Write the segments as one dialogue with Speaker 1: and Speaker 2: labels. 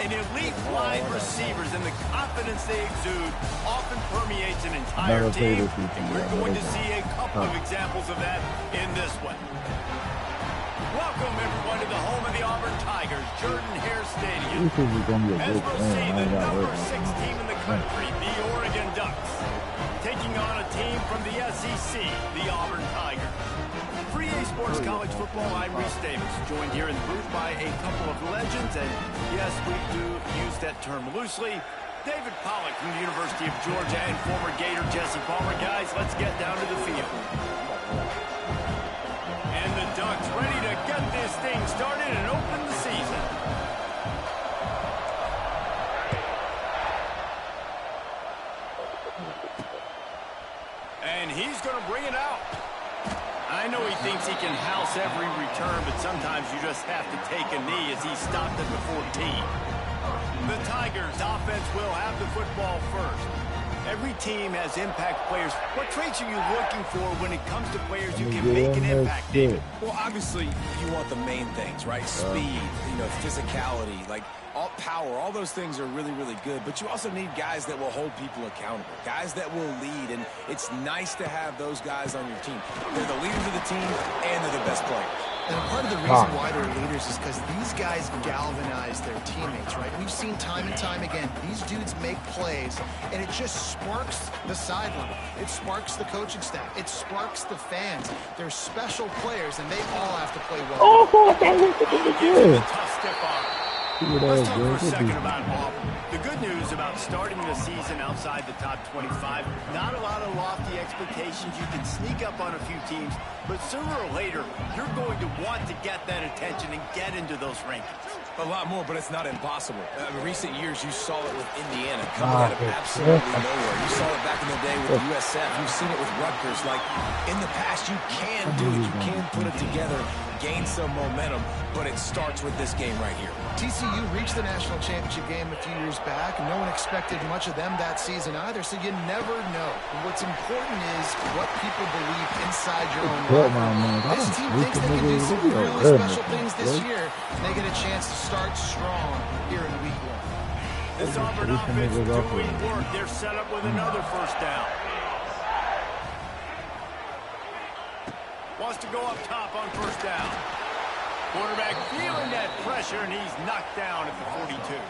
Speaker 1: and elite wide receivers, and the confidence they exude often permeates an entire team, and we're going to see a couple of examples of that in this one. Welcome, everyone, to the home of the Auburn Tigers, Jordan-Hare Stadium. As we'll see, the number 6 team in the country, the Oregon Ducks, taking on a team from the SEC, the Auburn Tigers. For EA Sports College Football, I'm Reese Davis, joined here in the booth by a couple of legends, and yes, we do use that term loosely. David Pollack from the University of Georgia and former Gator Jesse Palmer. Guys, let's get down to the field. And the Ducks ready to get this thing started and open the season. And he's going to bring it out. I know he thinks he can house every return, but sometimes you just have to take a knee as he stopped at the 14. The Tigers offense will have the football first. Every team has impact players. What traits are you looking for when it comes to players who can make an impact, David?
Speaker 2: Well, obviously, you want the main things, right? Speed, physicality, like all power, all those things are really, really good. But you also need guys that will hold people accountable, guys that will lead. And it's nice to have those guys on your team. They're the leaders of the team, and they're the best players.
Speaker 3: And part of the reason why they're leaders is because these guys galvanize their teammates, right? We've seen time and time again, these dudes make plays, and it just sparks the sideline. It sparks the coaching staff. It sparks the fans. They're special players, and they all have to play well.
Speaker 1: Oh, that looks good. Tough step on. Let's talk for a second about Auburn. The good news about starting the season outside the top 25, not a lot of lofty expectations. You can sneak up on a few teams, but sooner or later, you're going to want to get that attention and get into those rankings.
Speaker 2: A lot more, but it's not impossible. In recent years, you saw it with Indiana coming out of absolutely nowhere. You saw it back in the day with USF. You've seen it with Rutgers. Like, in the past, you can do it. You can put it together, gain some momentum, but it starts with this game right here.
Speaker 3: TCU reached the national championship game a few years back, and no one expected much of them that season either, so you never know. What's important is what people believe inside your own mind. This team thinks they can do some really special things this year, and they get a chance to start strong here in week 1.
Speaker 1: This Auburn offense doing work. They're set up with another first down. Wants to go up top on first down. Quarterback feeling that pressure, and he's knocked down at the 42.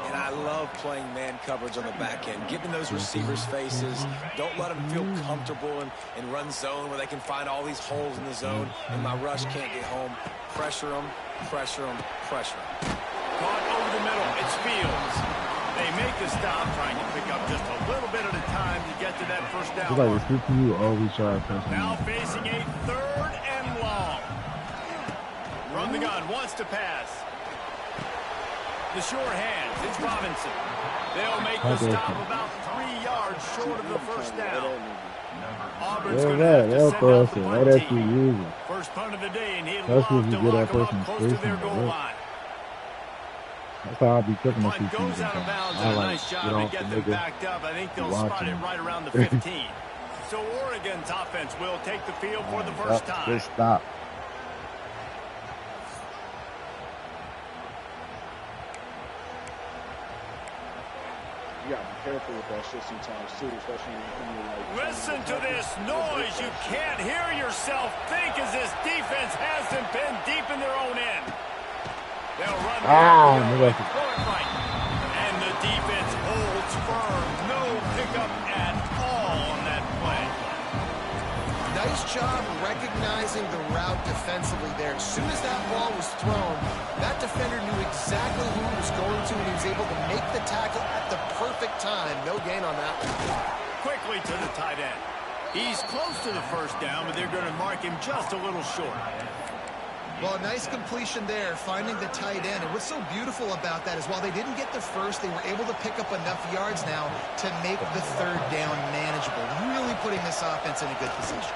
Speaker 2: And I love playing man coverage on the back end, giving those receivers faces. Don't let them feel comfortable in run zone where they can find all these holes in the zone, and my rush can't get home. Pressure them, pressure them, pressure them.
Speaker 1: Caught over the middle. It's Fields. They make the stop, trying to pick up just a little bit at a time to get to that first down. Now facing a 3rd and long. From the gun, wants to pass. The short hands, it's Robinson. They'll make the stop about 3 yards short of the first down. Auburn's going to have to send out the punt team. First punt of the day, and he'll love to lock them up close to their goal line.
Speaker 4: That's how I'll be cooking this
Speaker 1: Punt goes out of bounds, and a nice job to get them backed up. I think they'll spot it right around the 15. So Oregon's offense will take the field for the first time.
Speaker 4: Just stop.
Speaker 5: You gotta be careful with that shit sometimes too, especially when you're like.
Speaker 1: Listen to this noise. You can't hear yourself think as this defense has them pinned deep in their own end. They'll run right. And the defense holds firm. No pickup at all on that play.
Speaker 3: Nice job recognizing the route defensively there. As soon as that ball was thrown, that defender knew exactly who he was going to, and he was able to make the tackle at the perfect time. No gain on that one.
Speaker 1: Quickly to the tight end. He's close to the first down, but they're going to mark him just a little short.
Speaker 3: Well, a nice completion there, finding the tight end. And what's so beautiful about that is while they didn't get the first, they were able to pick up enough yards now to make the 3rd down manageable. Really putting this offense in a good position.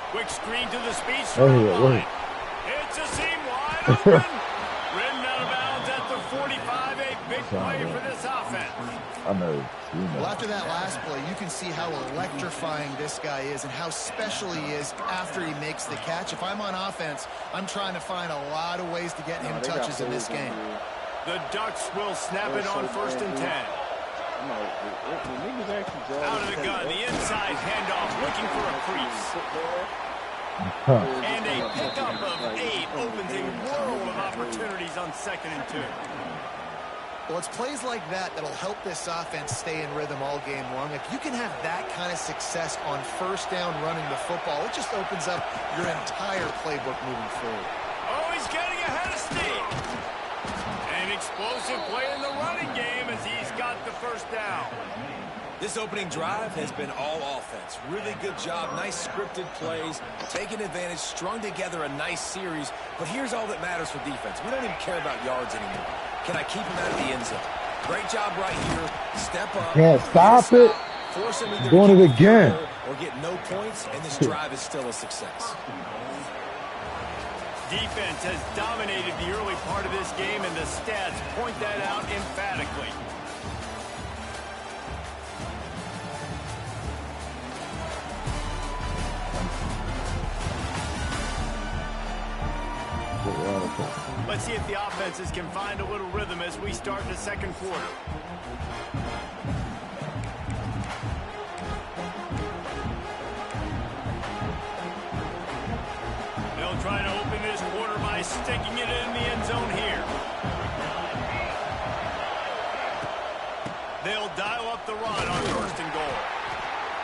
Speaker 1: Quick screen to the speed line. It's a seam wide open. Ridden out of bounds at the 45. A big play for this offense.
Speaker 4: I know.
Speaker 3: Well, after that last play, you can see how electrifying this guy is and how special he is after he makes the catch. If I'm on offense, I'm trying to find a lot of ways to get him touches in this game.
Speaker 1: The Ducks will snap it on 1st and 10. Out of the gun, the inside handoff, looking for a crease. And a pickup of 8 opens a world of opportunities on 2nd and 2.
Speaker 3: Well, it's plays like that that'll help this offense stay in rhythm all game long. If you can have that kind of success on 1st down running the football, it just opens up your entire playbook moving forward.
Speaker 1: Oh, he's getting ahead of steam. An explosive play in the running game as he's got the 1st down.
Speaker 2: This opening drive has been all offense. Really good job, nice scripted plays, taking advantage, strung together a nice series. But here's all that matters for defense. We don't even care about yards anymore. Can I keep him out of the end zone? Great job right here. Step up.
Speaker 4: Can't stop it.
Speaker 2: Force him either
Speaker 4: Doing it again.
Speaker 2: or get no points, and this drive is still a success.
Speaker 1: Defense has dominated the early part of this game, and the stats point that out emphatically. Let's see if the offenses can find a little rhythm as we start the 2nd quarter. They'll try to open this quarter by sticking it in the end zone here. They'll dial up the run on 1st and goal.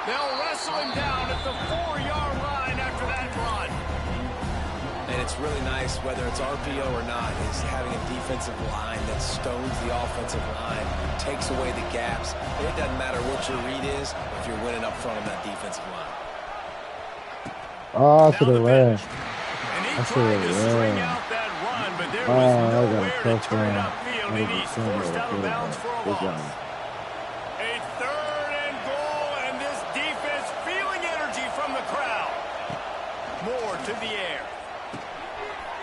Speaker 1: They'll wrestle him down at the 4-yard line after that run.
Speaker 2: And it's really nice, whether it's RPO or not, is having a defensive line that stones the offensive line, takes away the gaps. It doesn't matter what your read is if you're winning up front on that defensive line.
Speaker 4: Oh, I should have ran.
Speaker 1: And he tried to string out that run, but there was nowhere to turn it upfield, and he's forced out of bounds for a loss. A 3rd and goal, and this defense feeling energy from the crowd. More to the air.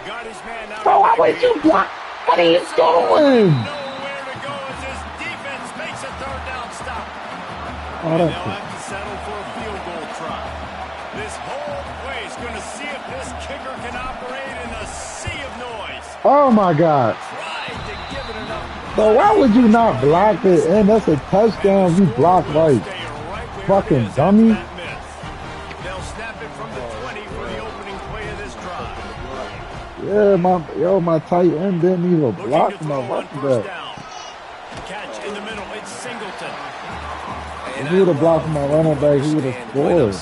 Speaker 1: Got his man out.
Speaker 4: Bro, why would you block? What are you doing?
Speaker 1: Nowhere to go as this defense makes a 3rd down stop.
Speaker 4: Oh,
Speaker 1: And they'll have to settle for a field goal try. This whole play is going to see if this kicker can operate in a sea of noise.
Speaker 4: Oh my God.
Speaker 1: Tried to give it enough.
Speaker 4: So why would you not block it? And that's a touchdown. You block right. Fucking dummy.
Speaker 1: They'll snap it from the 20 for the opening play of this drive.
Speaker 4: Yeah, my tight end didn't even block my running back.
Speaker 1: Catch in the middle, it's Singleton.
Speaker 4: If he would have blocked my running back, he would have scored.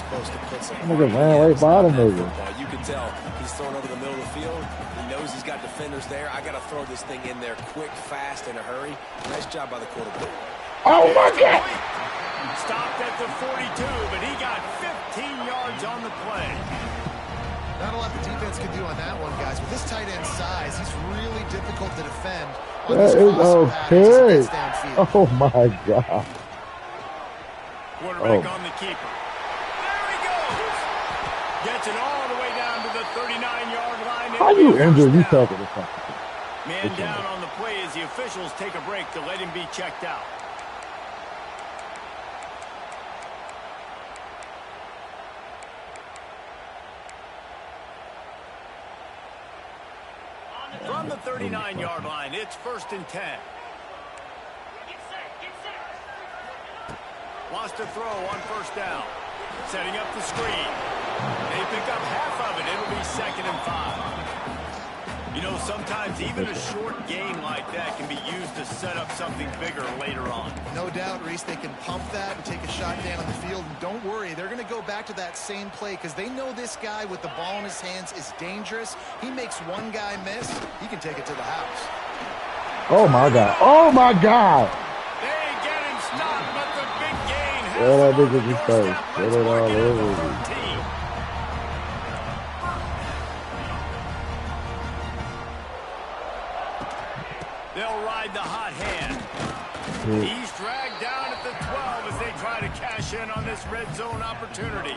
Speaker 4: Nigga ran right by the nigga.
Speaker 2: You can tell he's throwing over the middle of the field. He knows he's got defenders there. I got to throw this thing in there quick, fast, in a hurry. Nice job by the quarterback.
Speaker 4: Oh my God!
Speaker 1: Stopped at the 42, but he got 15 yards on the play.
Speaker 3: Not a lot the defense can do on that one, guys. With this tight end size, he's really difficult to defend.
Speaker 4: That is okay. Oh my God.
Speaker 1: Quarterback on the keeper. There he goes. Gets it all the way down to the 39-yard line.
Speaker 4: How you injured? You talking to something?
Speaker 1: Man down on the play as the officials take a break to let him be checked out. From the 39-yard line, it's 1st and 10. Wants to throw on 1st down. Setting up the screen. They pick up half of it. It'll be 2nd and 5. You know, sometimes even a short gain like that can be used to set up something bigger later on.
Speaker 3: No doubt, Reese, they can pump that and take a shot down the field. And don't worry, they're going to go back to that same play because they know this guy with the ball in his hands is dangerous. He makes one guy miss, he can take it to the house.
Speaker 4: Oh my God. Oh my God.
Speaker 1: They get him stopped, but the big gain has
Speaker 4: Yeah, that
Speaker 1: him on
Speaker 4: nigga
Speaker 1: the
Speaker 4: just
Speaker 1: doorstep.
Speaker 4: started.
Speaker 1: Let's
Speaker 4: Get it
Speaker 1: mark
Speaker 4: all
Speaker 1: it at
Speaker 4: over
Speaker 1: the
Speaker 4: me.
Speaker 1: 13. They'll ride the hot hand. He's dragged down at the 12 as they try to cash in on this red zone opportunity.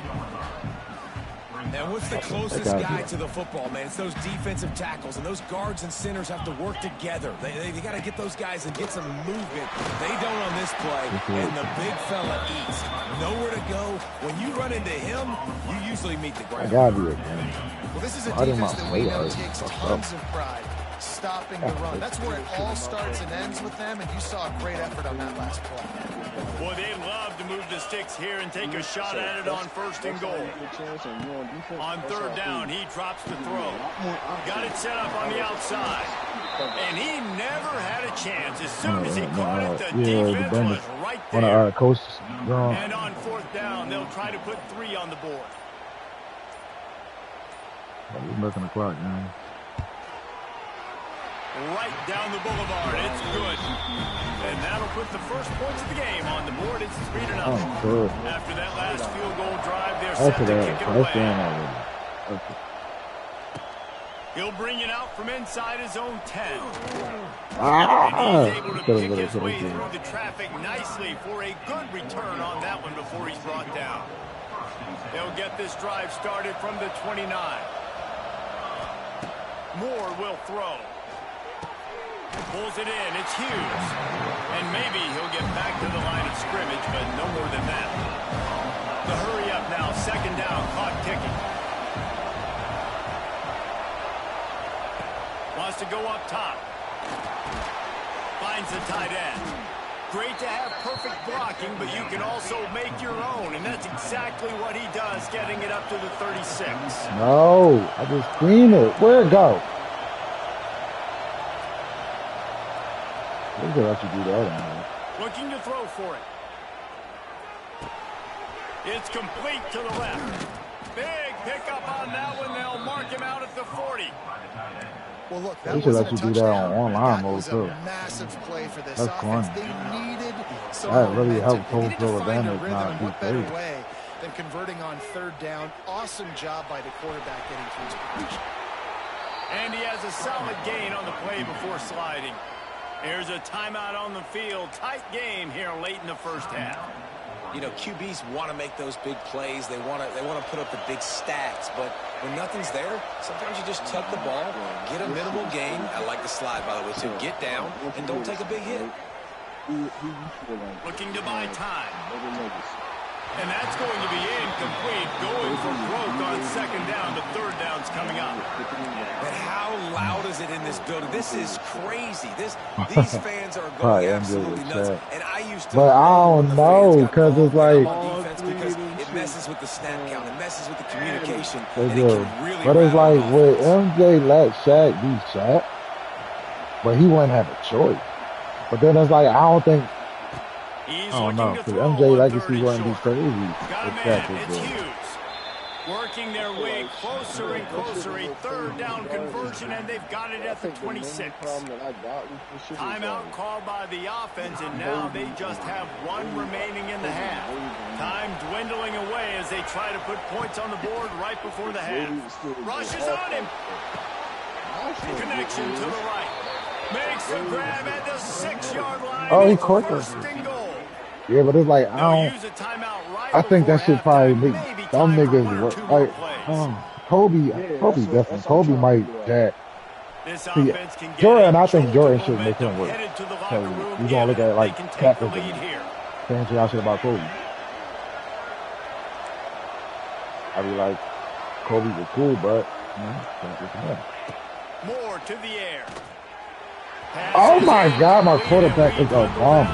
Speaker 2: And what's the closest guy to the football, man? It's those defensive tackles, and those guards and centers have to work together. They got to get those guys and get some movement. They don't on this play, and the big fella eats. Nowhere to go. When you run into him, you usually meet the ground.
Speaker 4: I gotta be it, man.
Speaker 3: Well, this is a defense that we know takes tons of pride. stopping the run. That's where it all starts and ends with them, and you saw a great effort on that last play.
Speaker 1: Boy, they love to move the sticks here and take a shot at it on 1st and goal. On 3rd down, he drops the throw. Got it set up on the outside. And he never had a chance. As soon as he caught it, the defense was right there. And on 4th down, they'll try to put 3 on the board.
Speaker 4: We're milking the clock, man.
Speaker 1: Right down the boulevard. It's good. And that'll put the first points of the game on the board. It's 3-0. After that last field goal drive, they're set to kick it away. He'll bring it out from inside his own 10. And he's able to pick his way through the traffic nicely for a good return on that one before he's brought down. They'll get this drive started from the 29. Moore will throw. Pulls it in. It's Hughes. And maybe he'll get back to the line of scrimmage, but no more than that. The hurry up now. 2nd down. Clock ticking. Wants to go up top. Finds the tight end. Great to have perfect blocking, but you can also make your own, and that's exactly what he does, getting it up to the 36.
Speaker 4: No, I just screened it. Where'd it go? They could actually do that, man.
Speaker 1: Looking to throw for it. It's complete to the left. Big pickup on that one. They'll mark him out at the 40.
Speaker 3: Well, look, that was a touchdown.
Speaker 4: That
Speaker 3: was a massive play for this
Speaker 4: offense.
Speaker 3: Fun. They needed some
Speaker 4: that really helped
Speaker 3: home
Speaker 4: field advantage.
Speaker 3: What better way than converting on 3rd down? Awesome job by the quarterback getting to his position.
Speaker 1: And he has a solid gain on the play before sliding. Here's a timeout on the field. Tight game here late in the 1st half.
Speaker 2: You know, QBs want to make those big plays. They want to put up the big stats. But when nothing's there, sometimes you just tuck the ball, get a minimal gain. I like the slide, by the way, to get down and don't take a big hit.
Speaker 1: Looking to buy time. And that's going to be incomplete. Going for broke on 2nd down. The 3rd down's coming up.
Speaker 2: But how loud is it in this building? This is crazy. These fans are going absolutely nuts. And I used to.
Speaker 4: But I don't know, because it's like.
Speaker 2: Because it messes with the snap count. It messes with the communication.
Speaker 4: But it's like, would MJ let Shaq be Shaq? But he wouldn't have a choice. But then it's like, I don't think. I don't know, because MJ legacy wouldn't be crazy.
Speaker 1: It's Hughes. Working their way closer and closer. A 3rd down conversion, and they've got it at the 26. Timeout called by the offense, and now they just have 1 remaining in the half. Time dwindling away as they try to put points on the board right before the half. Rushes on him. Connection to the right. Makes a grab at the 6-yard line.
Speaker 4: Oh, he caught us. Yeah, but it's like, I think that should probably make some niggas work. Like, Kobe definitely. Kobe might jack. See, Jordan, I think Jordan should make him work. So you're going to look at it like capitalism. Saying y'all shit about Kobe. I be like, Kobe was cool, but, can't get him.
Speaker 1: More to the air.
Speaker 4: Oh my God, my quarterback is a bum.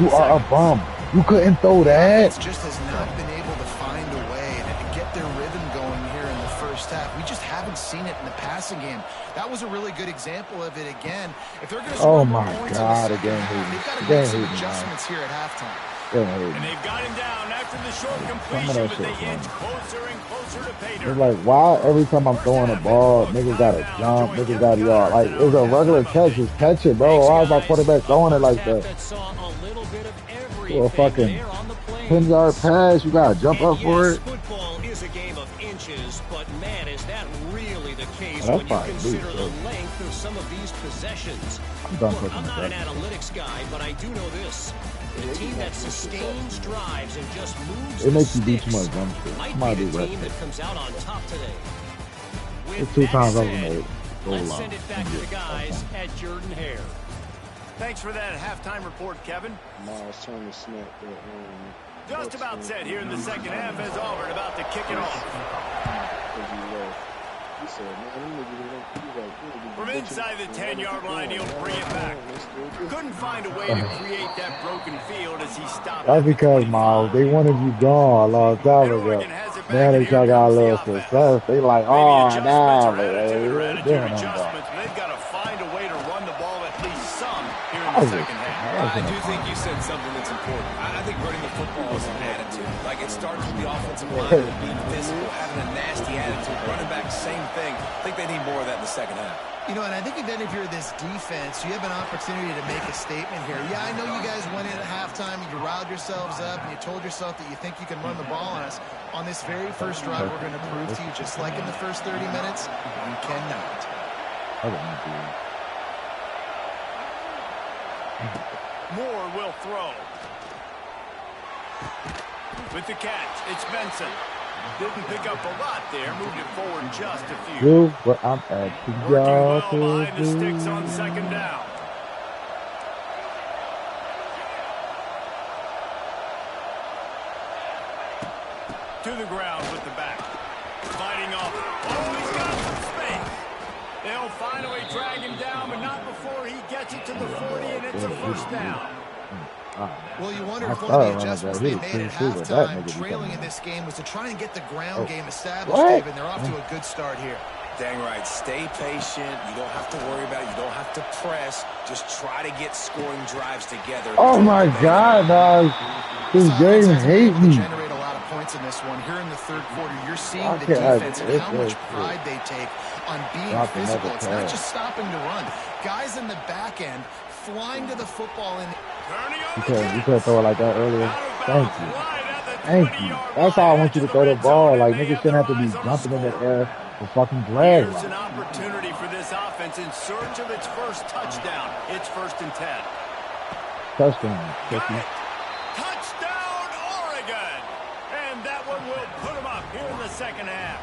Speaker 4: You are a bum. You couldn't throw that.
Speaker 3: Just has not been able to find a way to get their rhythm going here in the 1st half. We just haven't seen it in the passing game. That was a really good example of it again. If they're going to score more points in the second half, they've got to make some adjustments here at halftime.
Speaker 1: And they've got him down after the short completion, but they inch closer and closer to pay dirt.
Speaker 4: It's like, why every time I'm throwing a ball, niggas gotta jump, niggas gotta yard. Like, it's a regular catch, just catch it, bro. Why is my quarterback throwing it like that? For a fucking 10-yard pass, you gotta jump up for it.
Speaker 6: Football is a game of inches, but man, is that really the case
Speaker 4: when
Speaker 6: you consider the length of some of these possessions. Look, I'm not an analytics guy, but I do know this. A team that sustains drives and just moves
Speaker 4: it makes you do too much dumb shit.
Speaker 6: might be the team that comes out on top today.
Speaker 4: It's 2 times over the goal line.
Speaker 6: Let's send it back to the guys at Jordan Hare.
Speaker 1: Thanks for that halftime report, Kevin.
Speaker 5: Miles Turner snapped that.
Speaker 1: Just about set here in the second half as Auburn about to kick it off. From inside the 10-yard line, he'll bring it back. Couldn't find a way to create that broken field as he stopped.
Speaker 4: That's because, Miles, they wanted you gone a long time ago. Now they got a little success. They like, oh, nah, but
Speaker 1: they've got to find a way to run the ball at least some here in the second half.
Speaker 2: I do think you said something that's important. I think running the football is an attitude. Like, it starts with the offensive line being physical, having a nasty attitude. Running back, same thing. I think they need more of that in the second half.
Speaker 3: You know, and I think then if you're this defense, you have an opportunity to make a statement here. Yeah, I know you guys went in at halftime, you riled yourselves up, and you told yourself that you think you can run the ball on us. On this very first drive, we're going to prove to you, just like in the first 30 minutes, you cannot.
Speaker 1: Moore will throw. With the catch, it's Benson. Didn't pick up a lot there, moved it forward just a few.
Speaker 4: Do what I'm asking y'all
Speaker 1: to do. Behind the sticks on second down. To the ground with the back. Fighting off. Oh, he's got some space. They'll finally drag him down, but not before he gets it to the 40, and it's a first down.
Speaker 3: Well, you wonder if one of the adjustments they made at halftime, trailing in this game, was to try and get the ground game established, David. They're off to a good start here.
Speaker 2: Dang right. Stay patient. You don't have to worry about it. You don't have to press. Just try to get scoring drives together.
Speaker 4: Oh, my God, dog. This game hates me.
Speaker 3: Generate a lot of points in this one. Here in the third quarter, you're seeing the defense and how much pride they take on being physical. It's not just stopping to run. Guys in the back end flying to the football and
Speaker 4: you could throw it like that earlier. Thank you. Thank you. That's how I want you to throw the ball. Like, niggas shouldn't have to be jumping in the air and fucking drag.
Speaker 1: Here's an opportunity for this offense in search of its first touchdown. It's 1st and 10.
Speaker 4: Touchdown.
Speaker 1: Touchdown, Oregon. And that one will put them up here in the second half.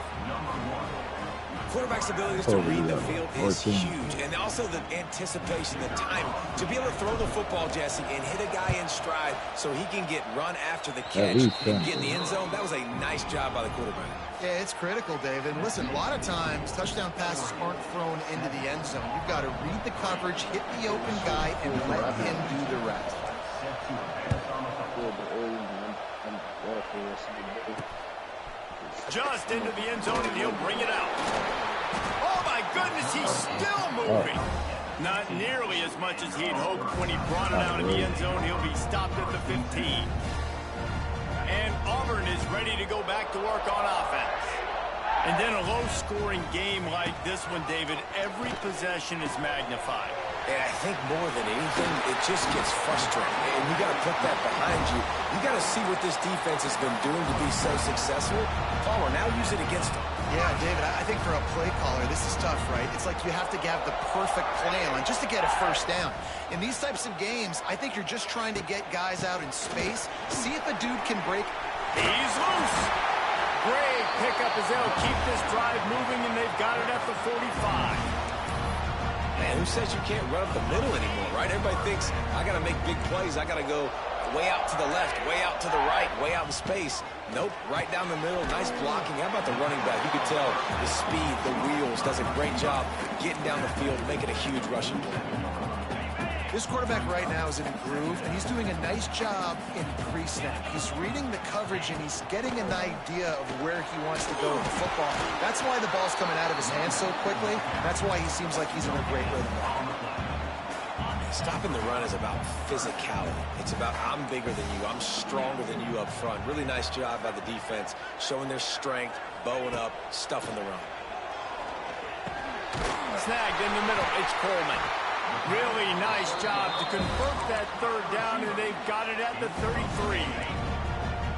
Speaker 2: Quarterback's abilities to read the field is huge, and also the anticipation, the time to be able to throw the football, Jesse, and hit a guy in stride so he can get run after the catch and get in the end zone. That was a nice job by the quarterback.
Speaker 3: Yeah, it's critical, David. Listen, a lot of times touchdown passes aren't thrown into the end zone. You've got to read the coverage, hit the open guy, and let him do the rest.
Speaker 1: Just into the end zone, and he'll bring it out. Oh, my goodness, he's still moving. Not nearly as much as he'd hoped when he brought it out in the end zone. He'll be stopped at the 15. And Auburn is ready to go back to work on offense. And then a low-scoring game like this one, David, every possession is magnified.
Speaker 2: And I think more than anything, it just gets frustrating. And you got to put that behind you. You got to see what this defense has been doing to be so successful. Caller, now use it against them.
Speaker 3: Yeah, David, I think for a play caller, this is tough, right? It's like you have to have the perfect plan just to get a first down. In these types of games, I think you're just trying to get guys out in space, see if a dude can break.
Speaker 1: He's loose. Great pickup as they'll keep this drive moving, and they've got it at the 45.
Speaker 2: Man, who says you can't run up the middle anymore, right? Everybody thinks, I got to make big plays. I got to go way out to the left, way out to the right, way out in space. Nope, right down the middle. Nice blocking. How about the running back? You could tell the speed, the wheels, does a great job getting down the field, making a huge rushing play.
Speaker 3: This quarterback right now is in a groove, and he's doing a nice job in pre-snap. He's reading the coverage, and he's getting an idea of where he wants to go with the football. That's why the ball's coming out of his hands so quickly. That's why he seems like he's in a great rhythm.
Speaker 2: Stopping the run is about physicality. It's about I'm bigger than you. I'm stronger than you up front. Really nice job by the defense, showing their strength, bowing up, stuffing the run.
Speaker 1: Snagged in the middle. It's Coleman. Really nice job to convert that third down, and they've got it at the 33.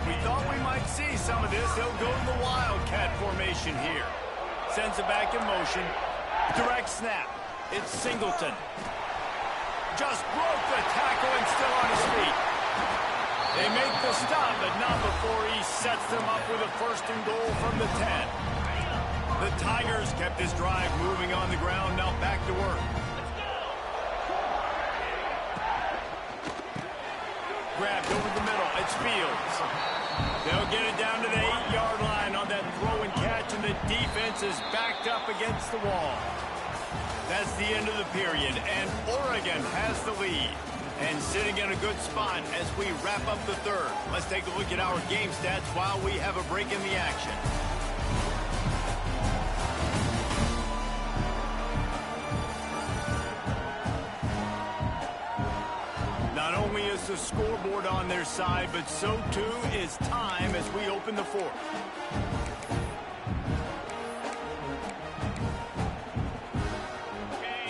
Speaker 1: We thought we might see some of this. He'll go to the Wildcat formation here. Sends it back in motion. Direct snap. It's Singleton. Just broke the tackle and still on his feet. They make the stop, but not before he sets them up with a 1st and goal from the 10. The Tigers kept this drive moving on the ground. Now back to work. Grabbed over the middle. It's Fields. They'll get it down to the 8-yard line on that throw and catch, and the defense defense is backed up against the wall. That's the end of the period, and Oregon has the lead. And sitting in a good spot as we wrap up the third. Let's take a look at our game stats while we have a break in the action. Not only is the scoreboard on their side, but so too is time as we open the fourth.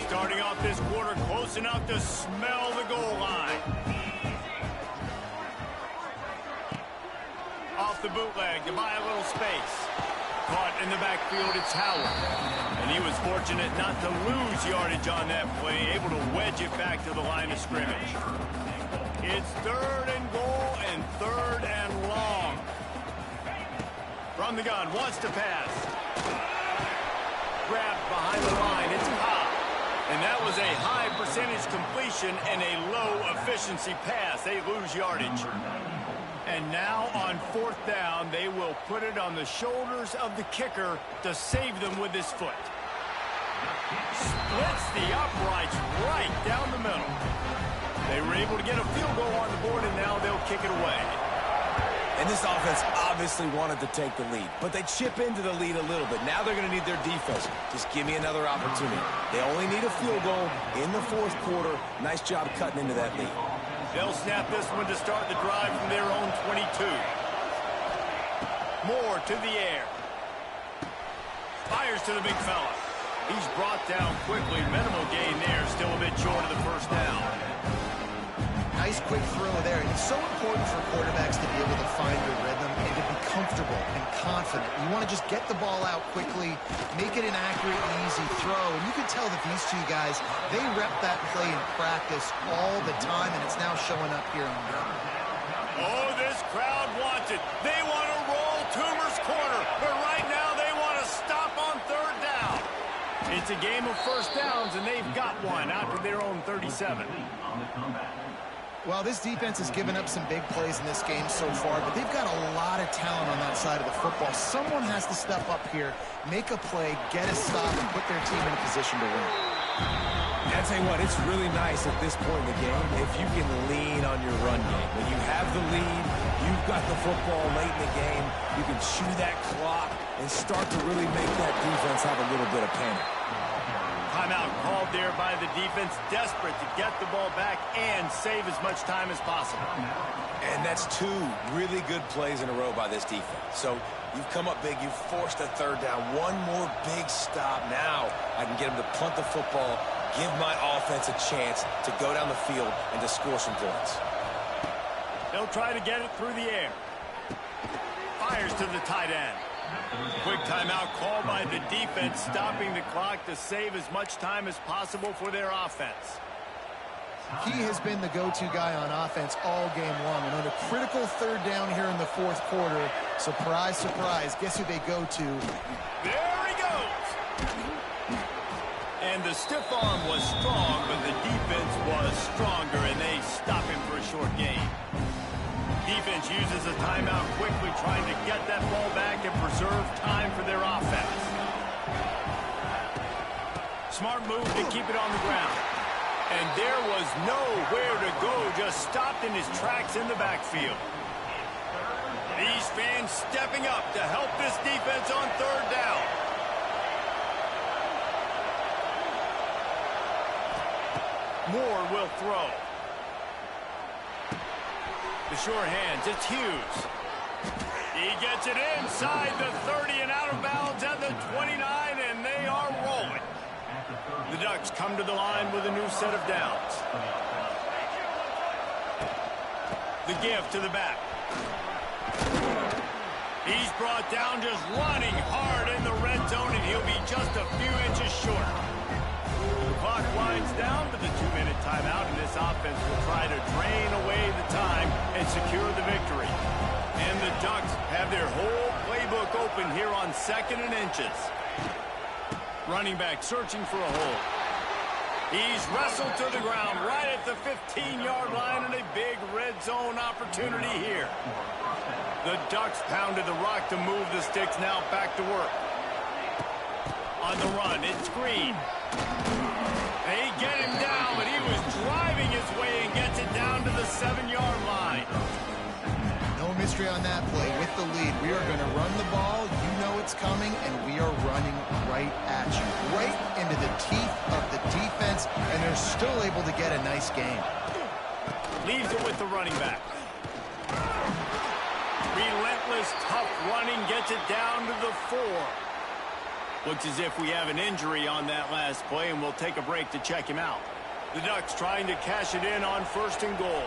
Speaker 1: Starting off this quarter close enough to smell the goal line. Off the bootleg to buy a little space. Caught in the backfield, it's Howard. And he was fortunate not to lose yardage on that play, able to wedge it back to the line of scrimmage. It's 3rd and goal and 3rd and long. From the gun, wants to pass. Grabbed behind the line, it's Pop. And that was a high percentage completion and a low efficiency pass. They lose yardage. And now on 4th down, they will put it on the shoulders of the kicker to save them with his foot. Splits the uprights right down the middle. They were able to get a field goal on the board, and now they'll kick it away.
Speaker 2: And this offense obviously wanted to take the lead, but they chip into the lead a little bit. Now they're going to need their defense. Just give me another opportunity. They only need a field goal in the 4th quarter. Nice job cutting into that lead.
Speaker 1: They'll snap this one to start the drive from their own 22. Moore to the air. Fires to the big fella. He's brought down quickly. Minimal gain there. Still a bit short of the first down.
Speaker 3: Nice quick throw there. And it's so important for quarterbacks to be able to find their rhythm and to be comfortable and confident. You want to just get the ball out quickly, make it an accurate, easy throw. And you can tell that these two guys, they rep that play in practice all the time, and it's now showing up here on game.
Speaker 1: Oh, this crowd wants it. They want to roll Toomer's corner, but right now they want to stop on 3rd down. It's a game of first downs, and they've got one out to their own 37.
Speaker 3: Well, this defense has given up some big plays in this game so far, but they've got a lot of talent on that side of the football. Someone has to step up here, make a play, get a stop, and put their team in a position to win.
Speaker 2: I'll tell you what, it's really nice at this point in the game if you can lean on your run game. When you have the lead, you've got the football late in the game, you can chew that clock and start to really make that defense have a little bit of panic.
Speaker 1: Timeout called there by the defense, desperate to get the ball back and save as much time as possible.
Speaker 2: And that's 2 really good plays in a row by this defense. So you've come up big, you've forced a 3rd down. One more big stop. Now I can get them to punt the football, give my offense a chance to go down the field and to score some points.
Speaker 1: They'll try to get it through the air. Fires to the tight end. Quick timeout called by the defense, stopping the clock to save as much time as possible for their offense.
Speaker 3: He has been the go-to guy on offense all game long. And on a critical 3rd down here in the 4th quarter, surprise, surprise, guess who they go to?
Speaker 1: There he goes! And the stiff arm was strong, but the defense was stronger, and they stop him for a short gain. Defense uses a timeout quickly, trying to get that ball back and preserve time for their offense. Smart move to keep it on the ground. And there was nowhere to go, just stopped in his tracks in the backfield. These fans stepping up to help this defense on 3rd down. Moore will throw. The sure hands, it's Hughes. He gets it inside the 30 and out of bounds at the 29, and they are rolling. The Ducks come to the line with a new set of downs. The give to the back. He's brought down just running hard in the red zone, and he'll be just a few inches short. The clock winds down to the 2-minute timeout, and this offense will try to drain away the time and secure the victory. And the Ducks have their whole playbook open here on 2nd and inches. Running back searching for a hole. He's wrestled to the ground right at the 15-yard line, and a big red zone opportunity here. The Ducks pounded the rock to move the sticks, now back to work. On the run, it's Green. They get him down, but he was driving his way and gets it down to the 7-yard line.
Speaker 3: No mystery on that play. With the lead, we are going to run the ball. You know it's coming, and we are running right at you. Right into the teeth of the defense, and they're still able to get a nice game.
Speaker 1: Leaves it with the running back. Relentless, tough running gets it down to the 4. Looks as if we have an injury on that last play, and we'll take a break to check him out. The Ducks trying to cash it in on 1st and goal.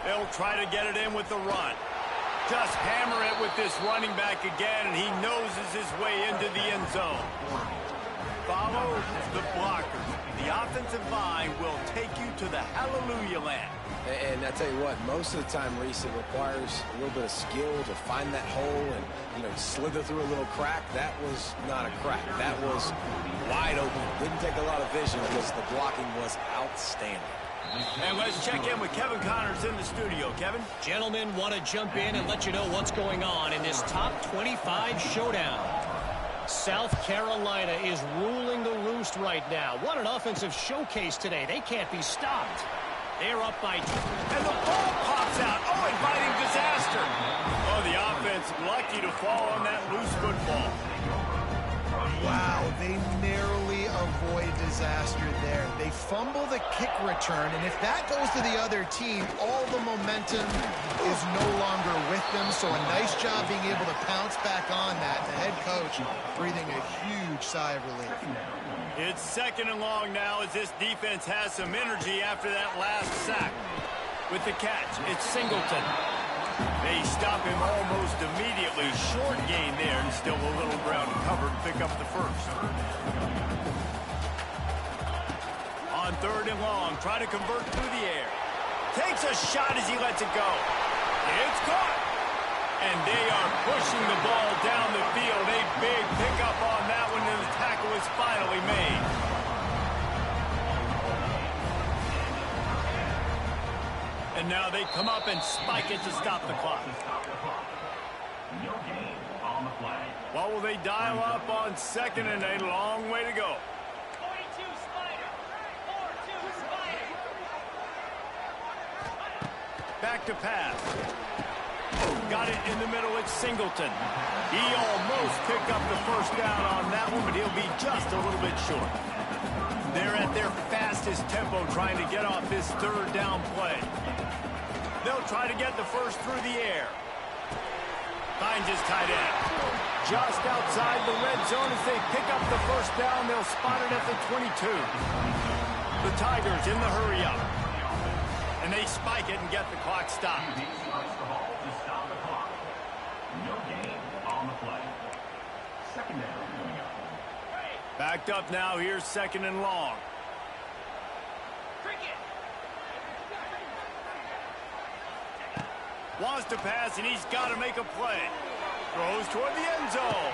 Speaker 1: They'll try to get it in with the run. Just hammer it with this running back again, and he noses his way into the end zone. Follow the blockers. The offensive line will take you to the hallelujah land.
Speaker 2: And I tell you what, most of the time, Reese, it requires a little bit of skill to find that hole and, slither through a little crack. That was not a crack. That was wide open. Didn't take a lot of vision because the blocking was outstanding.
Speaker 1: And let's check in with Kevin Connors in the studio. Kevin?
Speaker 6: Gentlemen, want to jump in and let you know what's going on in this top 25 showdown. South Carolina is ruling the roost right now. What an offensive showcase today. They can't be stopped. They're up by 2.
Speaker 1: And the ball pops out. Oh, inviting disaster. Oh, the offense lucky to fall on that loose football.
Speaker 3: Wow, they narrowly avoid disaster there. They fumble the kick return, and if that goes to the other team, all the momentum is no longer with them. So a nice job being able to pounce back on that. The head coach breathing a huge sigh of relief.
Speaker 1: It's 2nd and long now as this defense has some energy after that last sack. With the catch, it's Singleton. They stop him almost immediately. Short gain there and still a little ground covered to pick up the 1st. On 3rd and long, try to convert through the air. Takes a shot as he lets it go. It's caught. And they are pushing the ball down the field. A big pickup on that one, and the tackle is finally made. And now they come up and spike it to stop the clock. What will they dial up on 2nd and a long way to go?
Speaker 7: 42 Spider. 4-2 Spider.
Speaker 1: Back to pass. Got it in the middle, it's Singleton. He almost picked up the 1st down on that one, but he'll be just a little bit short. They're at their fastest tempo trying to get off this 3rd down play. They'll try to get the 1st through the air. Finds his tight end. Just outside the red zone as they pick up the 1st down. They'll spot it at the 22. The Tigers in the hurry up. And they spike it and get the clock stopped. Backed up now. Here's 2nd and long. Wants to pass, and he's got to make a play. Throws toward the end zone.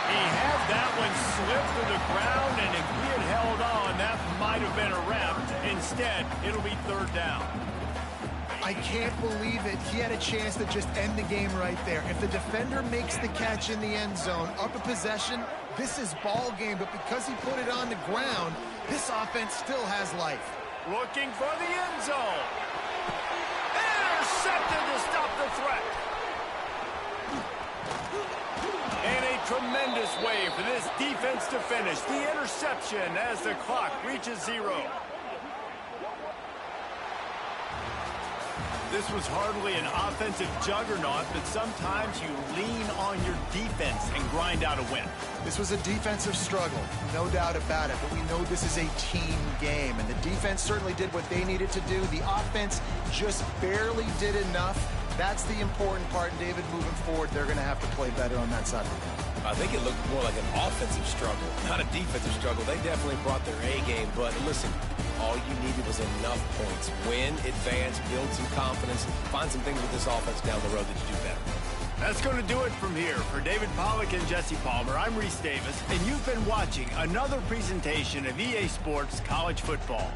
Speaker 1: He had that one slip to the ground, and if he had held on, that might have been a wrap. Instead, it'll be 3rd down.
Speaker 3: I can't believe it. He had a chance to just end the game right there. If the defender makes the catch in the end zone, up a possession, this is ball game. But because he put it on the ground, this offense still has life.
Speaker 1: Looking for the end zone. Intercepted to stop the threat. And a tremendous way for this defense to finish. The interception as the clock reaches 0. This was hardly an offensive juggernaut, but sometimes you lean on your defense and grind out a win.
Speaker 3: This was a defensive struggle, no doubt about it, but we know this is a team game, and the defense certainly did what they needed to do. The offense just barely did enough. That's the important part, and David, moving forward, they're going to have to play better on that side of the ball.
Speaker 2: I think it looked more like an offensive struggle, not a defensive struggle. They definitely brought their A game, but listen, all you needed was enough points. Win, advance, build some confidence, find some things with this offense down the road that you do better.
Speaker 1: That's going to do it from here. For David Pollack and Jesse Palmer, I'm Reese Davis, and you've been watching another presentation of EA Sports College Football.